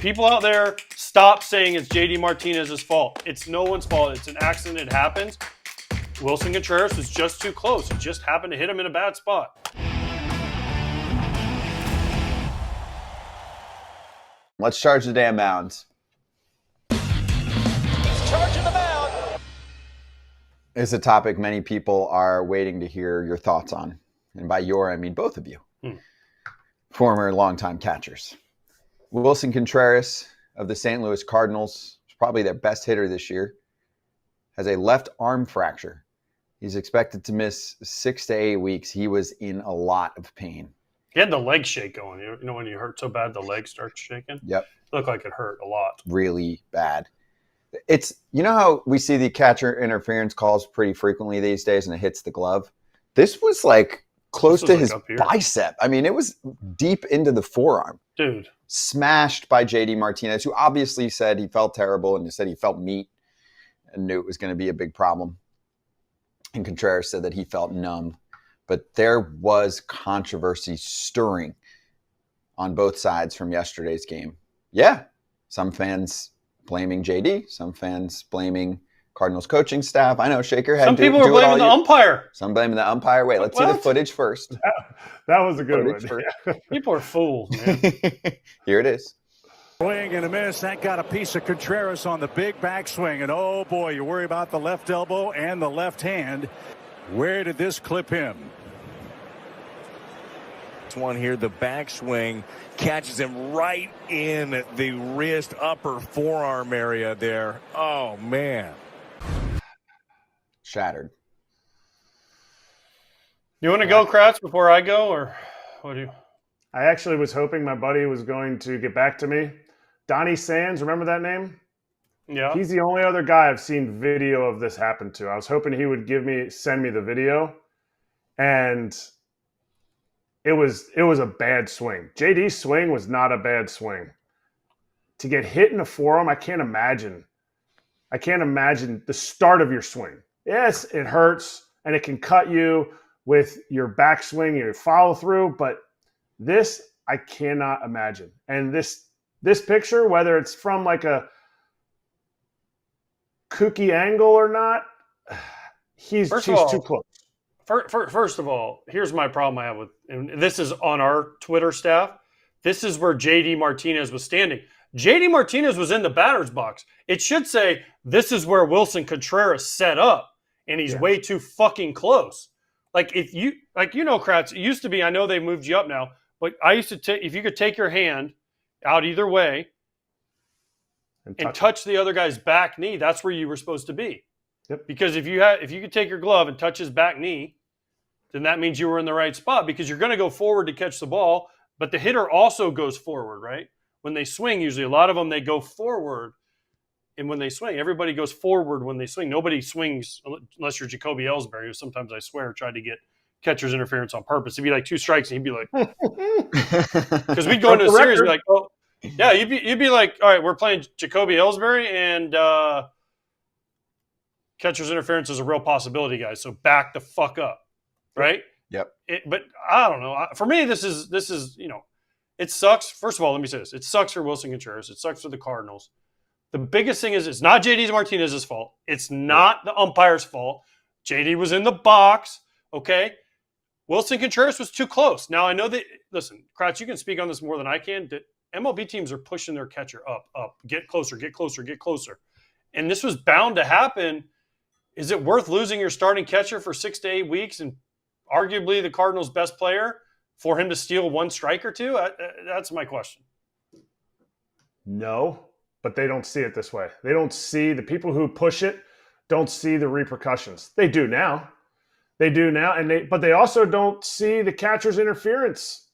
people out there, stop saying it's JD Martinez's fault. It's no one's fault. It's an accident. It happens. Willson Contreras was just too close. It just happened to hit him in a bad spot. Let's charge the damn mounds. He's charging the mound. It's a topic many people are waiting to hear your thoughts on. And by your, I mean both of you. Former longtime catchers. Willson Contreras of the St. Louis Cardinals, probably their best hitter this year, has a left arm fracture. He's expected to miss 6 to 8 weeks. He was in a lot of pain. He had the leg shake going. You know when you hurt so bad the leg starts shaking? Yep. It looked like it hurt a lot. Really bad. It's, you know how we see the catcher interference calls pretty frequently these days and it hits the glove? This was like close to his bicep. I mean, it was deep into the forearm. Dude. Smashed by JD Martinez, who obviously said he felt terrible and he said he felt meat and knew it was going to be a big problem. And Contreras said that he felt numb. But there was controversy stirring on both sides from yesterday's game. Yeah, some fans blaming JD, some fans blaming Cardinals coaching staff. I know, shake your head. Some people were blaming the umpire. Some blaming the umpire. Wait, let's see the footage first. That was a good one. Yeah. People are fools, man. Here it is. Swing and a miss. That got a piece of Contreras on the big backswing. And oh boy, you worry about the left elbow and the left hand. Where did this clip him? One here, the backswing catches him right in the wrist, upper forearm area there. Oh, man. Shattered. You want to go, Kratz, before I go, or what do you? I actually was hoping my buddy was going to get back to me. Donnie Sands, remember that name? Yeah. He's the only other guy I've seen video of this happen to. I was hoping he would send me the video, and it was a bad swing. JD's swing was not a bad swing. To get hit in the forearm, I can't imagine the start of your swing. Yes, it hurts, and it can cut you with your backswing and your follow through, but this I cannot imagine. And this picture, whether it's from like a kooky angle or not, he's too close. First of all, here's my problem I have with, and this is on our Twitter staff. This is where JD Martinez was standing. JD Martinez was in the batter's box. It should say, this is where Willson Contreras set up, and he's way too fucking close. Like, if you, Kratz, it used to be, I know they moved you up now, but I used to take, if you could take your hand out either way and touch the other guy's back knee, that's where you were supposed to be. Yep. Because if you could take your glove and touch his back knee, then that means you were in the right spot, because you're going to go forward to catch the ball, but the hitter also goes forward, right? When they swing, usually a lot of them, they go forward. And when they swing, everybody goes forward when they swing. Nobody swings unless you're Jacoby Ellsbury, who sometimes, I swear, tried to get catcher's interference on purpose. It'd be like 2 strikes, and he'd be like, because we'd go into a series, be like, oh, yeah, you'd be like, all right, we're playing Jacoby Ellsbury, and catcher's interference is a real possibility, guys. So back the fuck up, right? Yep. But I don't know. For me, this is it sucks. First of all, let me say this: it sucks for Willson Contreras. It sucks for the Cardinals. The biggest thing is it's not JD Martinez's fault. It's not the umpire's fault. JD was in the box, okay? Willson Contreras was too close. Now, I know that, listen, Kratz, you can speak on this more than I can. That MLB teams are pushing their catcher up. Get closer, get closer, get closer. And this was bound to happen. Is it worth losing your starting catcher for 6 to 8 weeks and arguably the Cardinals' best player for him to steal 1 strike or 2? That's my question. No. But they don't see it this way. They don't see, the people who push it don't see the repercussions. They do now. But they also don't see the catcher's interference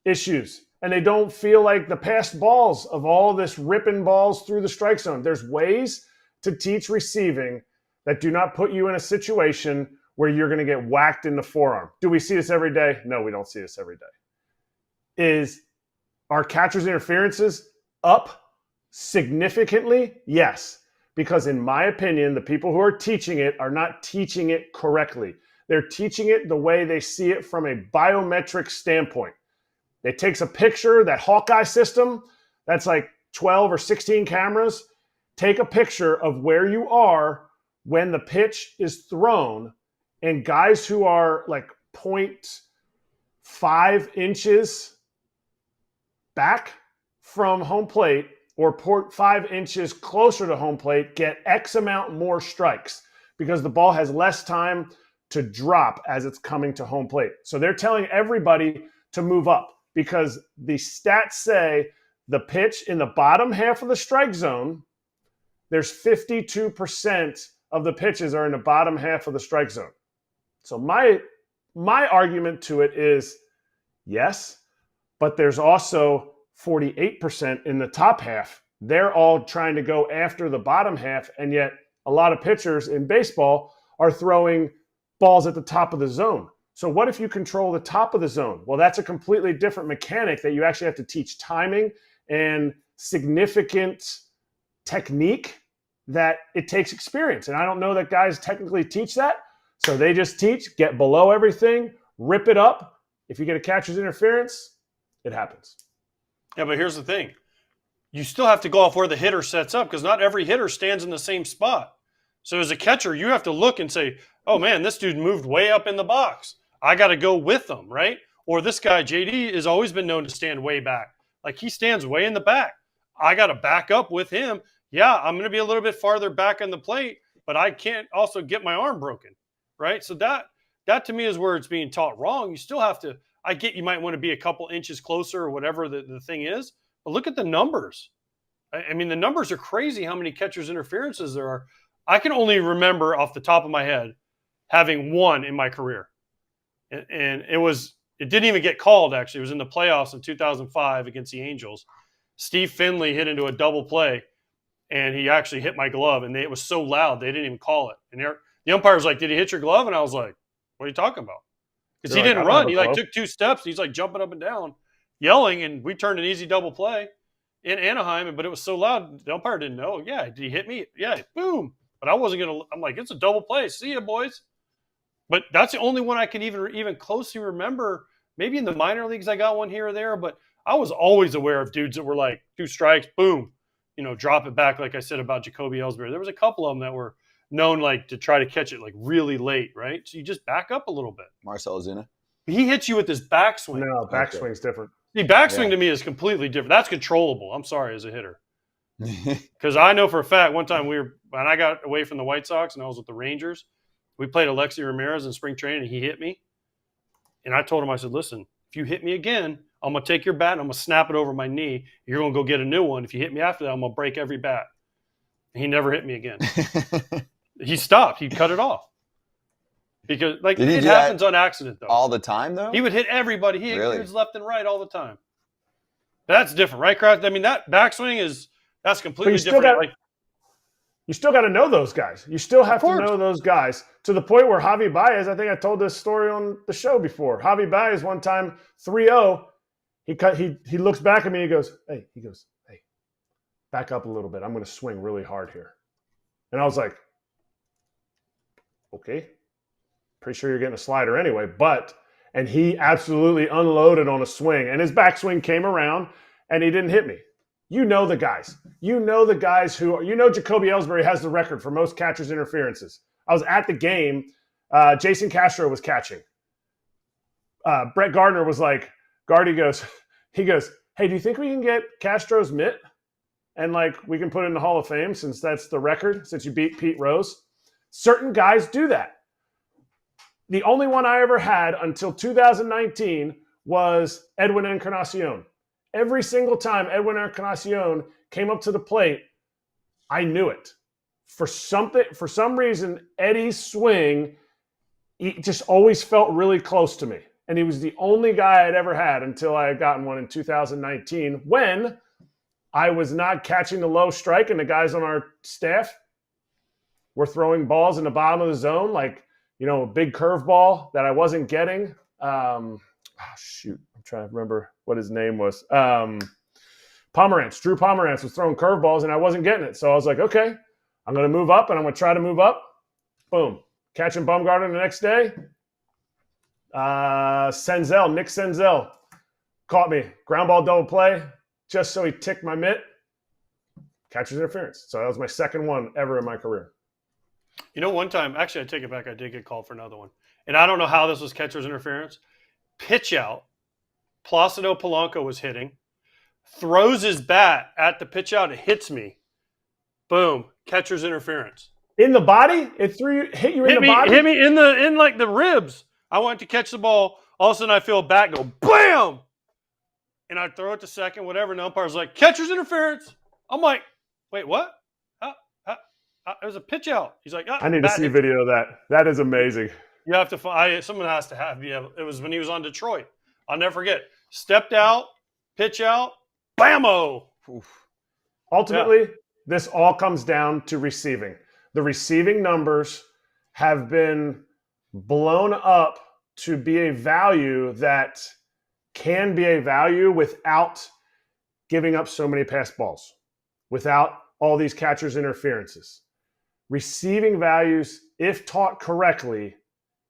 issues. And they don't feel like the past balls of all this ripping balls through the strike zone. There's ways to teach receiving that do not put you in a situation where you're going to get whacked in the forearm. Do we see this every day? No, we don't see this every day. Are catcher's interferences up significantly? Yes. Because in my opinion, the people who are teaching it are not teaching it correctly. They're teaching it the way they see it from a biometric standpoint. It takes a picture, that Hawkeye system, that's like 12 or 16 cameras, take a picture of where you are when the pitch is thrown, and guys who are like 0.5 inches back from home plate or 0.5 inches closer to home plate get X amount more strikes because the ball has less time to drop as it's coming to home plate. So they're telling everybody to move up because the stats say the pitch in the bottom half of the strike zone, there's 52% of the pitches are in the bottom half of the strike zone. So my argument to it is yes, but there's also 48% in the top half. They're all trying to go after the bottom half, and yet a lot of pitchers in baseball are throwing balls at the top of the zone. So what if you control the top of the zone? Well, that's a completely different mechanic that you actually have to teach timing and significant technique that it takes experience. And I don't know that guys technically teach that. So they just teach, get below everything, rip it up. If you get a catcher's interference, it happens. Yeah, but here's the thing. You still have to go off where the hitter sets up because not every hitter stands in the same spot. So as a catcher, you have to look and say, oh, man, this dude moved way up in the box. I got to go with them, right? Or this guy, JD, has always been known to stand way back. Like he stands way in the back. I got to back up with him. Yeah, I'm going to be a little bit farther back on the plate, but I can't also get my arm broken, right? So that to me is where it's being taught wrong. You still have to – I get you might want to be a couple inches closer or whatever the thing is, but look at the numbers. I mean, the numbers are crazy how many catcher's interferences there are. I can only remember off the top of my head having one in my career. And it didn't even get called, actually. It was in the playoffs in 2005 against the Angels. Steve Finley hit into a double play, and he actually hit my glove, and it was so loud they didn't even call it. And the umpire was like, "Did he hit your glove?" And I was like, "What are you talking about?" Because he didn't run. He took 2 steps. He's like jumping up and down, yelling, and we turned an easy double play in Anaheim, but it was so loud, the umpire didn't know. Yeah, did he hit me? Yeah, boom. But I wasn't going to – I'm like, it's a double play. See ya, boys. But that's the only one I can even closely remember. Maybe in the minor leagues I got one here or there, but I was always aware of dudes that were like 2 strikes, boom, drop it back like I said about Jacoby Ellsbury. There was a couple of them that were known like to try to catch it like really late, right? So you just back up a little bit. Marcell Ozuna. He hits you with his backswing. No, backswing's different. See, backswing to me is completely different. That's controllable. I'm sorry, as a hitter. Because I know for a fact one time when I got away from the White Sox and I was with the Rangers, we played Alexi Ramirez in spring training and he hit me. And I told him, I said, listen, if you hit me again, I'm going to take your bat and I'm going to snap it over my knee. You're going to go get a new one. If you hit me after that, I'm going to break every bat. And he never hit me again. He stopped. He cut it off. Because it happens on accident, though. All the time, though? He would hit everybody. He hit dudes left and right all the time. That's different, right, Kraft? I mean, that backswing that's completely different. You still got to know those guys. You still have to know those guys to the point where Javi Baez, I think I told this story on the show before. Javi Baez one time 3-0, he looks back at me, he goes, hey, back up a little bit. I'm going to swing really hard here. And I was like, okay. Pretty sure you're getting a slider anyway, and he absolutely unloaded on a swing, and his backswing came around, and he didn't hit me. You know the guys. You know the guys Jacoby Ellsbury has the record for most catcher's interferences. I was at the game. Jason Castro was catching. Brett Gardner was like, he goes, hey, do you think we can get Castro's mitt? And we can put it in the Hall of Fame since that's the record, since you beat Pete Rose. Certain guys do that. The only one I ever had until 2019 was Edwin Encarnacion. Every single time Edwin Encarnacion came up to the plate, I knew it. For some reason, Eddie's swing, he just always felt really close to me. And he was the only guy I'd ever had until I had gotten one in 2019 when I was not catching the low strike and the guys on our staff were throwing balls in the bottom of the zone, a big curveball that I wasn't getting. I'm trying to remember what his name was. Pomerantz. Drew Pomerantz was throwing curveballs, and I wasn't getting it. So I was like, okay, I'm going to move up, and I'm going to try to move up. Boom. Catching Bumgarner the next day. Nick Senzel caught me. Ground ball double play, just so he ticked my mitt. catcher's interference. So that was my second one ever in my career. You know, one time, actually, I take it back. I did get called for another one. And I don't know how this was catcher's interference. Pitch out. Placido Polanco was hitting. Throws his bat at the pitch out. It hits me. Boom. Catcher's interference. In the body? It hit you in the body? Hit me in like the ribs. I went to catch the ball. All of a sudden, I feel a bat go BAM! And I throw it to second, whatever. And the umpire's like, catcher's interference. I'm like, wait, what? It was a pitch out. He's like, I need to see video of that. That is amazing. You have to find. Someone has to have. Yeah, it was when he was on Detroit. I'll never forget. Stepped out, pitch out, bammo. Oof. Ultimately, this all comes down to receiving. The receiving numbers have been blown up to be a value that can be a value without giving up so many pass balls, without all these catchers' interferences. Receiving values, if taught correctly,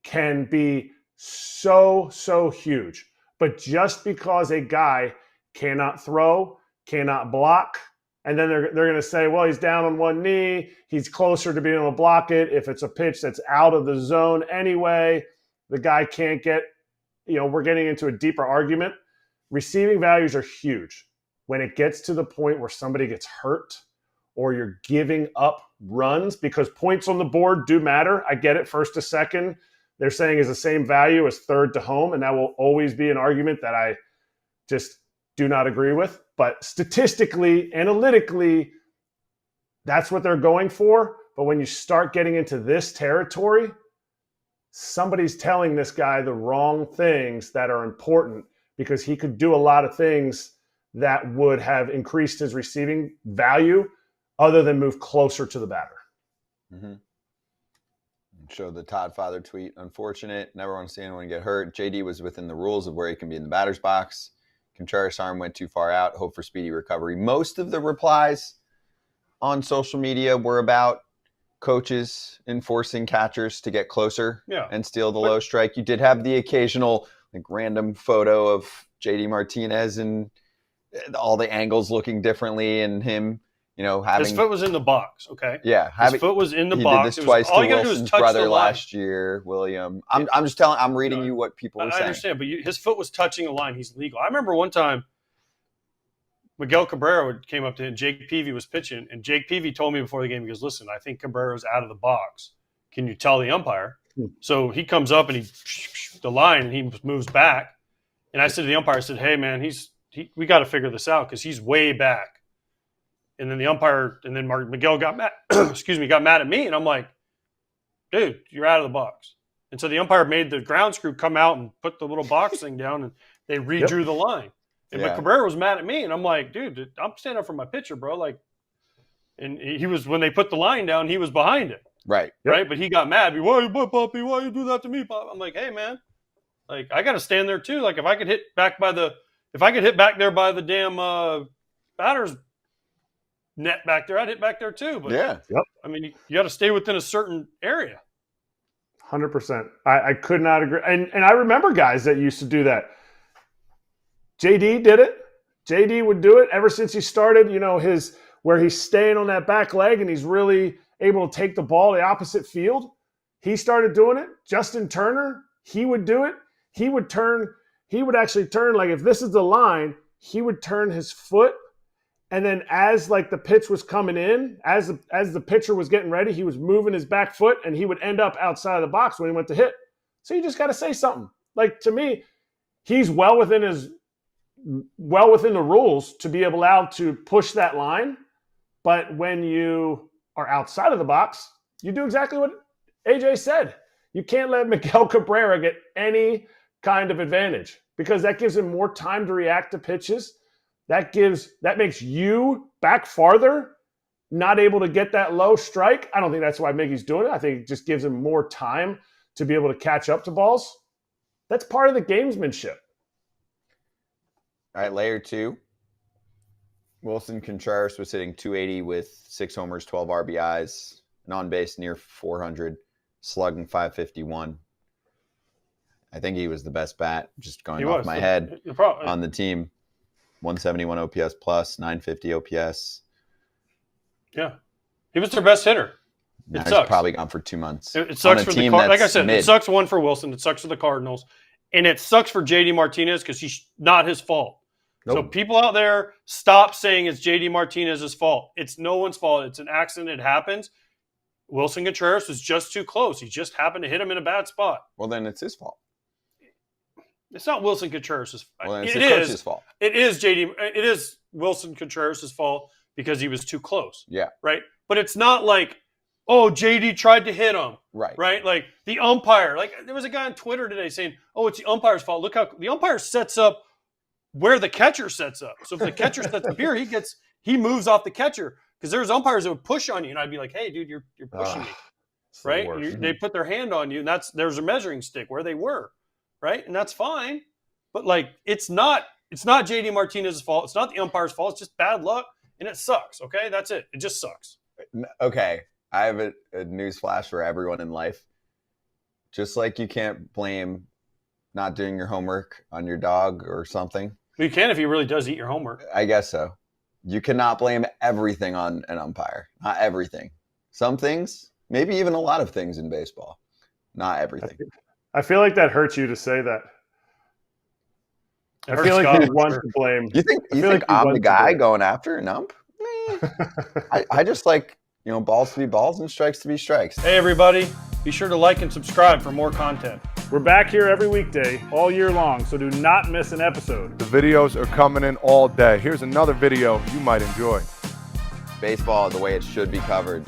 can be so huge. But just because a guy cannot throw, cannot block, and then they're going to say, well, he's down on one knee, he's closer to being able to block it. If it's a pitch that's out of the zone anyway, the guy can't get, we're getting into a deeper argument. Receiving values are huge. When it gets to the point where somebody gets hurt or you're giving up runs, because points on the board do matter. I get it, first to second, they're saying is the same value as third to home, and that will always be an argument that I just do not agree with. But statistically, analytically, that's what they're going for. But when you start getting into this territory, somebody's telling this guy the wrong things that are important, because he could do a lot of things that would have increased his receiving value other than move closer to the batter. Mm-hmm. Show the Todd Father tweet. Unfortunate. Never want to see anyone get hurt. JD was within the rules of where he can be in the batter's box. Contreras' arm went too far out. Hope for speedy recovery. Most of the replies on social media were about coaches enforcing catchers to get closer and steal the low strike. You did have the occasional random photo of JD Martinez and all the angles looking differently, and him, having his foot was in the box. Okay. Yeah. His foot was in the box. He did this twice to Wilson's brother last year, William. I'm reading you what people were saying. I understand, but his foot was touching the line. He's legal. I remember one time Miguel Cabrera came up to him. Jake Peavy was pitching, and Jake Peavy told me before the game, he goes, listen, I think Cabrera's out of the box. Can you tell the umpire? So he comes up and the line, and he moves back. And I said to the umpire, I said, hey, man, we got to figure this out because he's way back. And then the umpire, and then Miguel got mad, got mad at me. And I'm like, dude, you're out of the box. And so the umpire made the ground screw come out and put the little box thing down, and they redrew the line. But Cabrera was mad at me, and I'm like, dude, I'm standing up for my pitcher, bro. And he was, when they put the line down, he was behind it. Right. Right. But he got mad. Why you do that to me, Pop? I'm like, hey, man, I got to stand there too. If I could hit back there by the damn batter's net back there, I'd hit back there too. But I mean, you got to stay within a certain area. 100%. I could not agree. And I remember guys that used to do that. JD did it. JD would do it ever since he started, where he's staying on that back leg and he's really able to take the ball the opposite field. He started doing it. Justin Turner, he would do it. He would actually turn, if this is the line, he would turn his foot. And then as the pitch was coming in, as the pitcher was getting ready, he was moving his back foot and he would end up outside of the box when he went to hit. So you just got to say something. To me, he's well within the rules to be allowed to push that line. But when you are outside of the box, you do exactly what AJ said. You can't let Miguel Cabrera get any kind of advantage, because that gives him more time to react to pitches. That makes you back farther, not able to get that low strike. I don't think that's why Miggy's doing it. I think it just gives him more time to be able to catch up to balls. That's part of the gamesmanship. All right, layer 2. Willson Contreras was hitting 280 with 6 homers, 12 RBIs, an on-base near 400, slugging 551. I think he was the best bat, just going off my head, on the team. 171 OPS plus, 950 OPS. Yeah. He was their best hitter. Now It he's sucks. probably gone for 2 months. It sucks on a for the team Cardinals. Like I that's said, mid. it sucks one for Willson. It sucks for the Cardinals. And it sucks for JD Martinez because he's not his fault. So Nope. people out there, stop saying it's JD Martinez's fault. It's no one's fault. It's an accident. It happens. Willson Contreras was just too close. He just happened to hit him in a bad spot. Well, then it's his fault. It's not Willson Contreras' fault. Well, then it's It the is. coach's fault. It is JD. It is Willson Contreras' fault because he was too close. Yeah. Right. But it's not like, oh, JD tried to hit him. Right. Right. Like the umpire. Like there was a guy on Twitter today saying, oh, it's the umpire's fault. Look how the umpire sets up where the catcher sets up. So if the catcher sets up here, he moves off the catcher because there's umpires that would push on you, and I'd be like, hey, dude, you're pushing me. It's the Right. worst. They put their hand on you, and there's a measuring stick where they were. Right. And that's fine. But like it's not JD Martinez's fault. It's not the umpire's fault. It's just bad luck, and it sucks. Okay, that's it. It just sucks. Okay, I have a news flash for everyone in life. Just like you can't blame not doing your homework on your dog or something. Well, you can if he really does eat your homework. I guess so. You cannot blame everything on an umpire. Not everything. Some things, maybe even a lot of things in baseball. Not everything. I feel like that hurts you to say that. I It feel hurts like God, you for want sure. to blame. You think feel like you I'm want the to guy blame. going after an ump? I just like, balls to be balls and strikes to be strikes. Hey, everybody. Be sure to like and subscribe for more content. We're back here every weekday, all year long, so do not miss an episode. The videos are coming in all day. Here's another video you might enjoy. Baseball the way it should be covered.